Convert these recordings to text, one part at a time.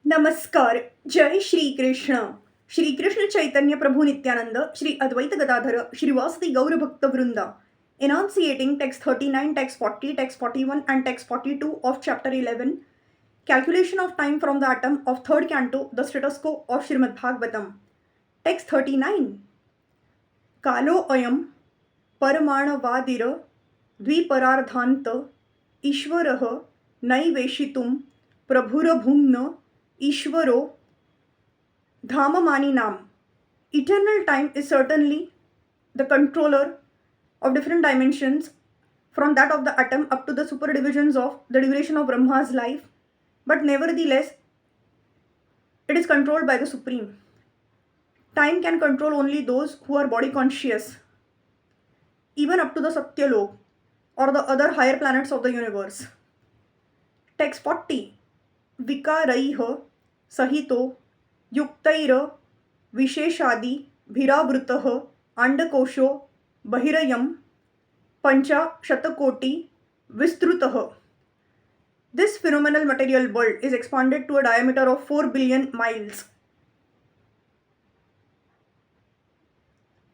नमस्कार. जय श्रीकृष्ण. श्रीकृष्ण चैतन्य प्रभु नित्यानंद, श्री अद्वैत गदाधर, श्रीवासदि गौर भक्त वृंदा. Enunciating text 39, text 40, text 41 and text 42 of chapter 11. Calculation of time from the atom of third canto, the status quo of Srimad Bhagavatam. Text 39. कालो अयम परमाणवादिर द्विपरार्धान्त ईश्वरः नैवेशितुं प्रभुरभुम्न ईश्वरो धाममानिनाम. Eternal time is certainly the controller of different dimensions from that of the atom up to the superdivisions of the duration of Brahma's life, but nevertheless it is controlled by the Supreme. Time can control only those who are body conscious, even up to the Satyalok or the other higher planets of the universe. Text 40. विकारैः सहितो युक्तैर विशेषादि भिरावृतः अंडकोशो बहिरयं पंचाशतकोटि विस्तृतः. This phenomenal material world is expanded to a diameter of 4 billion miles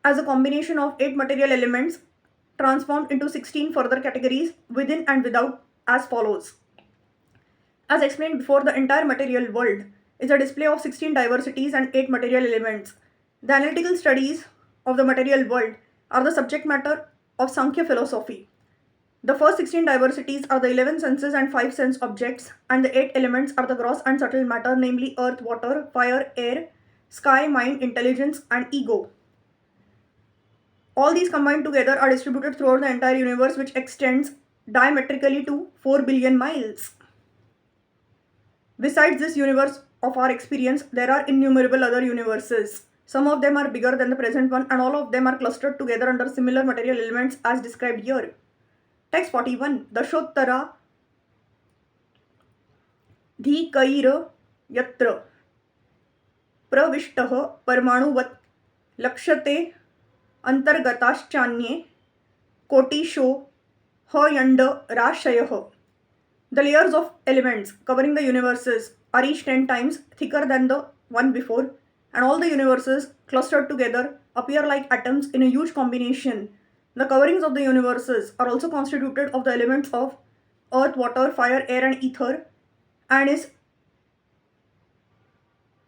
as a combination of 8 material elements transformed into 16 further categories within and without as follows. As explained before, the entire material world is a display of 16 diversities and 8 material elements. The analytical studies of the material world are the subject matter of Sankhya philosophy. The first 16 diversities are the 11 senses and 5 sense objects, and the 8 elements are the gross and subtle matter, namely earth, water, fire, air, sky, mind, intelligence, and ego. All these combined together are distributed throughout the entire universe, which extends diametrically to 4 billion miles. Besides this universe of our experience, there are innumerable other universes. Some of them are bigger than the present one, and all of them are clustered together under similar material elements as described here. Text 41. Dashottara धीकैर यत्र प्रविष्टः परमाणुवत् लक्ष्यते अंतर्गताश्चान्ये कोटिशो हयंड राशयः. The layers of elements covering the universes are each 10 times thicker than the one before, and all the universes clustered together appear like atoms in a huge combination. The coverings of the universes are also constituted of the elements of earth, water, fire, air, and ether, and is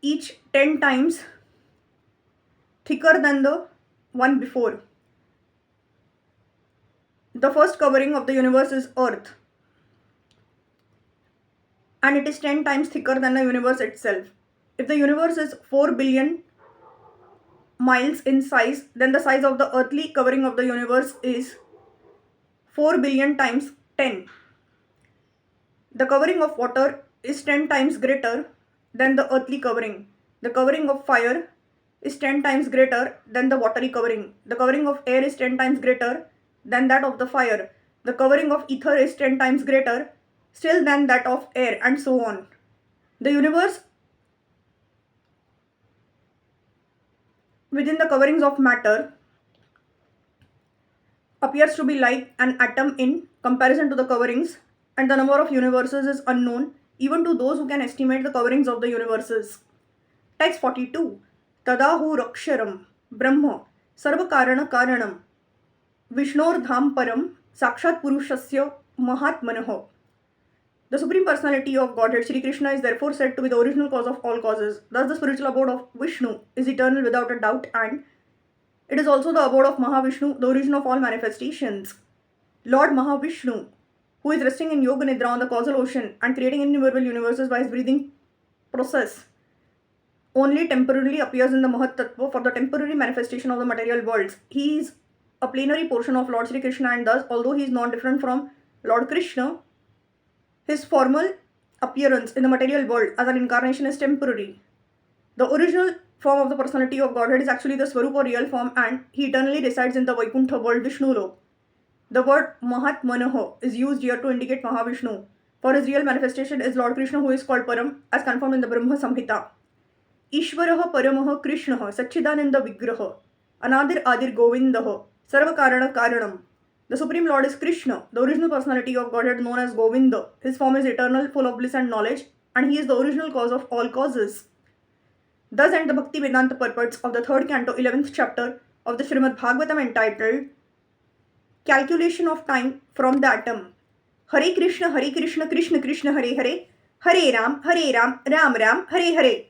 each 10 times thicker than the one before. The first covering of the universe is earth, and it is 10 times thicker than the universe itself. If the universe is 4 billion miles in size, then the size of the earthly covering of the universe is 4 billion times 10. The covering of water is 10 times greater than the earthly covering. The covering of fire is 10 times greater than the watery covering. The covering of air is 10 times greater than that of the fire. The covering of ether is 10 times greater still than that of air, and so on. The universe within the coverings of matter appears to be like an atom in comparison to the coverings, and the number of universes is unknown even to those who can estimate the coverings of the universes. Text 42. Tadahu Brahma Sarvakaranam Karanam Vishnordham Param Sakshat Purushasya Mahatmanaho. The Supreme Personality of Godhead, Sri Krishna, is therefore said to be the original cause of all causes. Thus, the spiritual abode of Vishnu is eternal without a doubt, and it is also the abode of Mahavishnu, the origin of all manifestations. Lord Mahavishnu, who is resting in Yoga Nidra on the causal ocean and creating innumerable universes by his breathing process, only temporarily appears in the Mahat Tattva for the temporary manifestation of the material worlds. He is a plenary portion of Lord Sri Krishna, and thus, although he is not different from Lord Krishna, his formal appearance in the material world as an incarnation is temporary. The original form of the personality of Godhead is actually the Swarup or real form, and he eternally resides in the Vaikuntha world, Vishnu Lok. The word Mahatmanaha is used here to indicate Mahavishnu. For his real manifestation is Lord Krishna, who is called Param, as confirmed in the Brahma Samhita. Ishvaraha Paramaha Krishnaha Satchidananda Vigraha Anadir Adir Govindaha Sarvakarana Karanam. The Supreme Lord is Krishna, the original personality of Godhead known as Govinda. His form is eternal, full of bliss and knowledge. and he is the original cause of all causes. Thus end the Bhakti Vedanta purports of the 3rd canto, 11th chapter of the Srimad Bhagavatam entitled Calculation of Time from the Atom. Hare Krishna, Krishna Krishna, Hare Hare, Hare Ram, Ram Ram, Hare Hare.